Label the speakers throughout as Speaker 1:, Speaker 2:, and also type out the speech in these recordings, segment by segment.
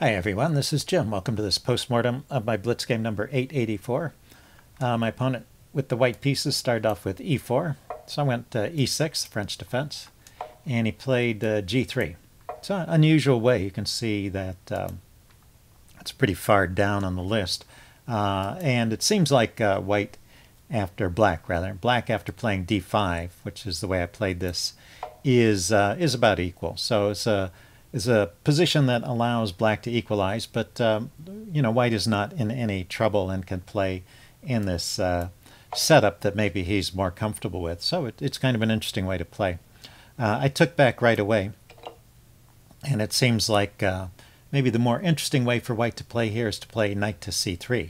Speaker 1: Hi everyone, this is Jim. Welcome to this postmortem of my Blitz game number 884. My opponent with the white pieces started off with e4, so I went e6, French defense, and he played g3. It's an unusual way. You can see that it's pretty far down on the list, and it seems like black after playing d5, which is the way I played this, is about equal. So it's a position that allows black to equalize, but white is not in any trouble and can play in this setup that maybe he's more comfortable with. So it's kind of an interesting way to play. I took back right away, and it seems like maybe the more interesting way for white to play here is to play knight to c3.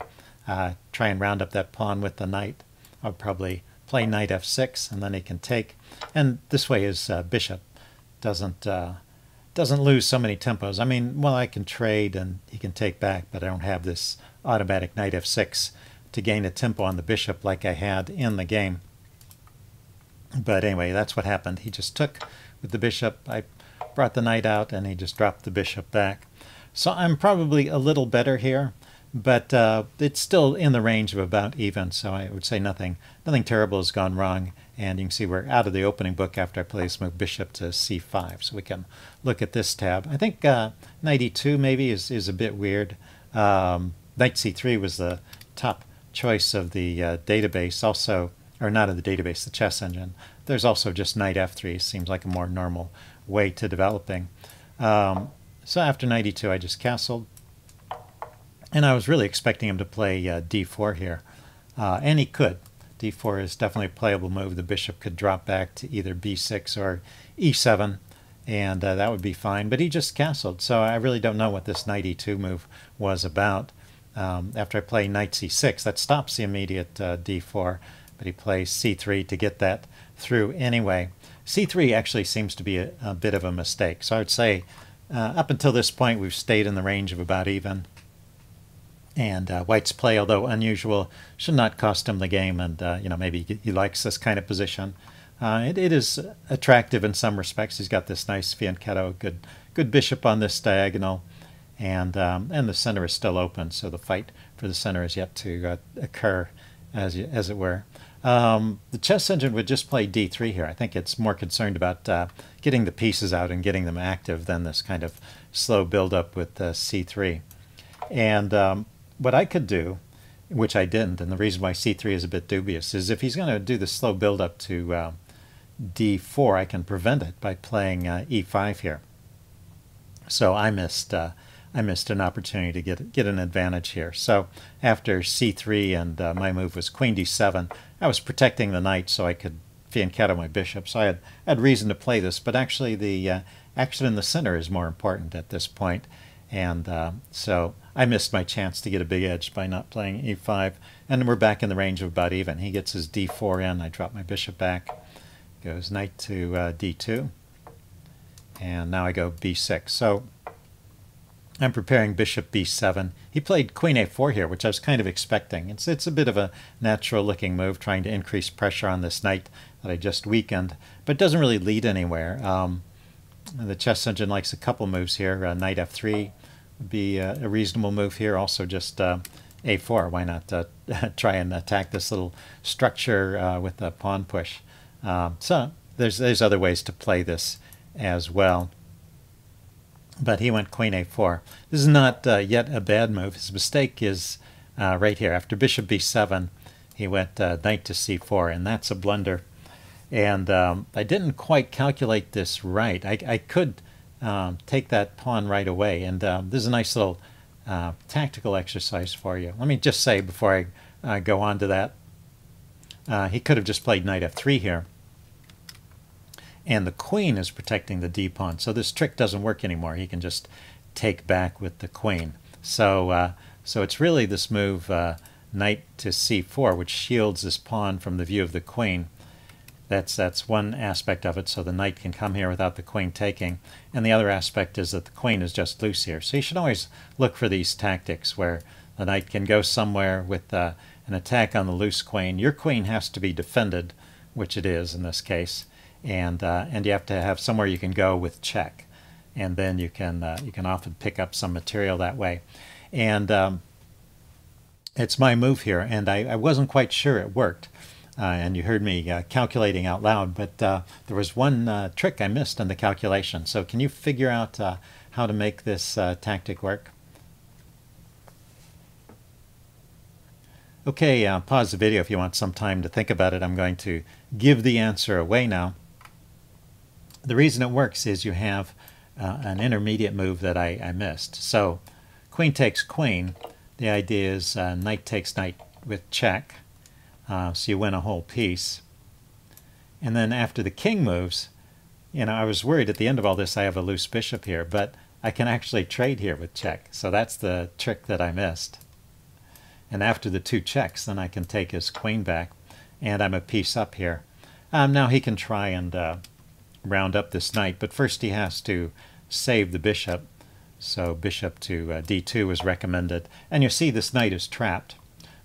Speaker 1: Try and round up that pawn with the knight. I'll probably play knight f6, and then he can take. And this way his bishop doesn't lose so many tempos. I mean, well, I can trade and he can take back, but I don't have this automatic knight f6 to gain a tempo on the bishop like I had in the game. But anyway, that's what happened. He just took with the bishop. I brought the knight out and he just dropped the bishop back. So I'm probably a little better here, but it's still in the range of about even, so I would say nothing terrible has gone wrong. And you can see we're out of the opening book after I play this move bishop to c5, so we can look at this tab. I think knight e2 maybe is a bit weird. Knight c3 was the top choice of the database, also, or not of the database, the chess engine. There's also just knight f3, seems like a more normal way to developing. So after knight e2 I just castled, and I was really expecting him to play d4 here, and he could. d4 is definitely a playable move. The bishop could drop back to either b6 or e7, and that would be fine. But he just castled, so I really don't know what this knight e2 move was about. After I play knight c6, that stops the immediate d4, but he plays c3 to get that through anyway. c3 actually seems to be a bit of a mistake. So I would say up until this point we've stayed in the range of about even. And white's play, although unusual, should not cost him the game, and maybe he likes this kind of position. It is attractive in some respects. He's got this nice fianchetto, good bishop on this diagonal, and the center is still open, so the fight for the center is yet to occur, as it were. The chess engine would just play d3 here. I think it's more concerned about getting the pieces out and getting them active than this kind of slow build-up with c3. And what I could do, which I didn't, and the reason why c3 is a bit dubious, is if he's going to do the slow build-up to d4, I can prevent it by playing e5 here. So I missed an opportunity to get an advantage here. So after c3 and my move was queen d7, I was protecting the knight so I could fianchetto my bishop. So I had reason to play this, but actually the action in the center is more important at this point. And so I missed my chance to get a big edge by not playing e5. And we're back in the range of about even. He gets his d4 in. I drop my bishop back. Goes knight to d2. And now I go b6. So I'm preparing bishop b7. He played queen a4 here, which I was kind of expecting. It's a bit of a natural-looking move, trying to increase pressure on this knight that I just weakened. But it doesn't really lead anywhere. The chess engine likes a couple moves here. Knight f3 would be a reasonable move here. Also just a4. Why not try and attack this little structure with a pawn push? So there's other ways to play this as well. But he went queen a4. This is not yet a bad move. His mistake is right here. After bishop b7, he went knight to c4, and that's a blunder. And I didn't quite calculate this right. I could take that pawn right away. And this is a nice little tactical exercise for you. Let me just say before I go on to that, he could have just played knight f3 here. And the queen is protecting the d-pawn. So this trick doesn't work anymore. He can just take back with the queen. So it's really this move, knight to c4, which shields this pawn from the view of the queen. That's one aspect of it, so the knight can come here without the queen taking. And the other aspect is that the queen is just loose here. So you should always look for these tactics where the knight can go somewhere with an attack on the loose queen. Your queen has to be defended, which it is in this case, and you have to have somewhere you can go with check. and then you can often pick up some material that way. And it's my move here, and I wasn't quite sure it worked. And you heard me calculating out loud, but there was one trick I missed in the calculation. So can you figure out how to make this tactic work? Okay, pause the video if you want some time to think about it. I'm going to give the answer away now. The reason it works is you have an intermediate move that I missed. So queen takes queen. The idea is knight takes knight with check. So you win a whole piece. And then after the king moves, I was worried at the end of all this I have a loose bishop here, but I can actually trade here with check. So that's the trick that I missed. And after the 2 checks, then I can take his queen back, and I'm a piece up here. Now he can try and round up this knight, but first he has to save the bishop. So bishop to d2 was recommended. And you see this knight is trapped.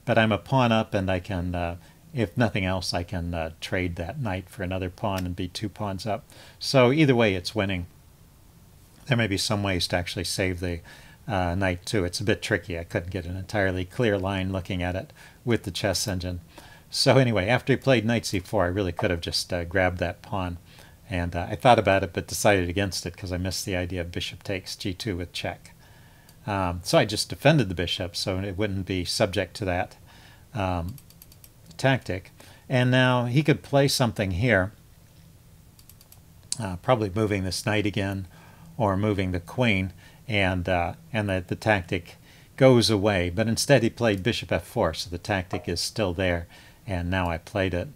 Speaker 1: But I'm a pawn up, and I can, if nothing else, I can trade that knight for another pawn and be 2 pawns up. So either way, it's winning. There may be some ways to actually save the knight too. It's a bit tricky. I couldn't get an entirely clear line looking at it with the chess engine. So anyway, after he played knight c4, I really could have just grabbed that pawn. And I thought about it, but decided against it because I missed the idea of bishop takes g2 with check. So I just defended the bishop so it wouldn't be subject to that tactic. And now he could play something here, probably moving this knight again or moving the queen, and the tactic goes away. But instead he played bishop f4, so the tactic is still there, and now I played it.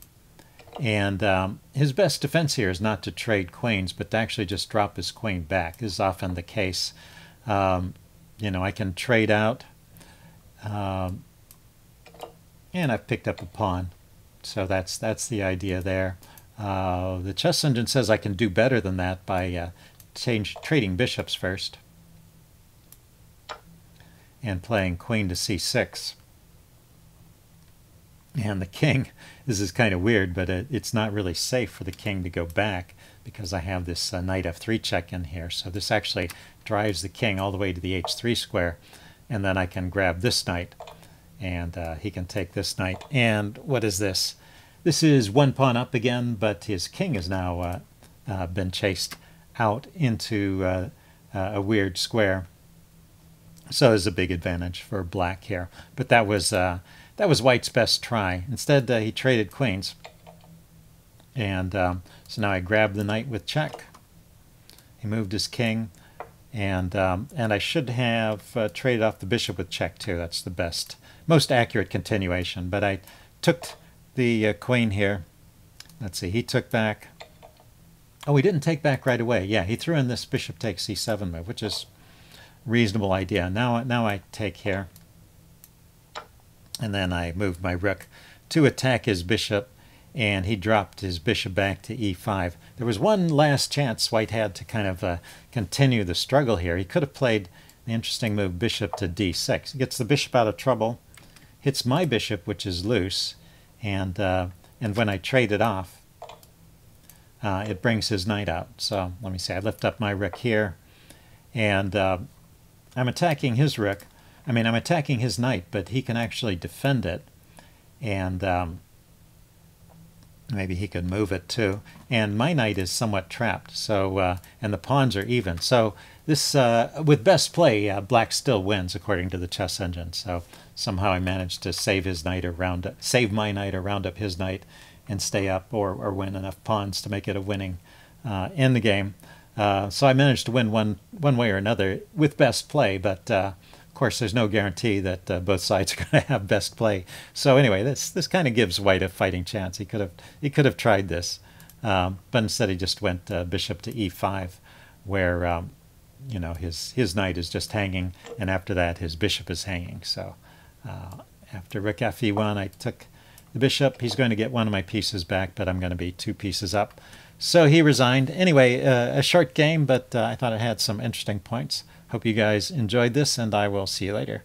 Speaker 1: And his best defense here is not to trade queens, but to actually just drop his queen back. This is often the case. I can trade out, and I've picked up a pawn. So that's the idea there. The chess engine says I can do better than that by trading bishops first and playing queen to c6. And the king, this is kind of weird, but it's not really safe for the king to go back because I have this knight f3 check in here. So this actually drives the king all the way to the h3 square, and then I can grab this knight, and he can take this knight. And what is this? This is 1 pawn up again, but his king has now been chased out into a weird square. So there's a big advantage for black here. But that was white's best try. Instead, he traded queens. And so now I grab the knight with check. He moved his king. And I should have traded off the bishop with check too. That's the best, most accurate continuation. But I took the queen here. Let's see, he took back. Oh, he didn't take back right away. Yeah, he threw in this bishop takes c7 move, which is reasonable idea. Now I take here, and then I moved my rook to attack his bishop, and he dropped his bishop back to e5. There was one last chance white had to kind of continue the struggle here. He could have played the interesting move bishop to d6. He gets the bishop out of trouble, hits my bishop, which is loose, and when I trade it off, it brings his knight out. So let me see, I lift up my rook here, and I'm attacking his rook. I'm attacking his knight, but he can actually defend it, and maybe he could move it too. And my knight is somewhat trapped, so and the pawns are even. So this, with best play, black still wins according to the chess engine. So somehow I managed to save his knight or save my knight or round up his knight and stay up or win enough pawns to make it a winning in the game. So I managed to win one way or another with best play, but of course there's no guarantee that both sides are going to have best play. So anyway, this kind of gives white a fighting chance. He could have tried this, but instead he just went bishop to e5, where his knight is just hanging, and after that his bishop is hanging. So after rook f1, I took the bishop. He's going to get one of my pieces back, but I'm going to be 2 pieces up. So he resigned. Anyway, a short game, but I thought it had some interesting points. Hope you guys enjoyed this, and I will see you later.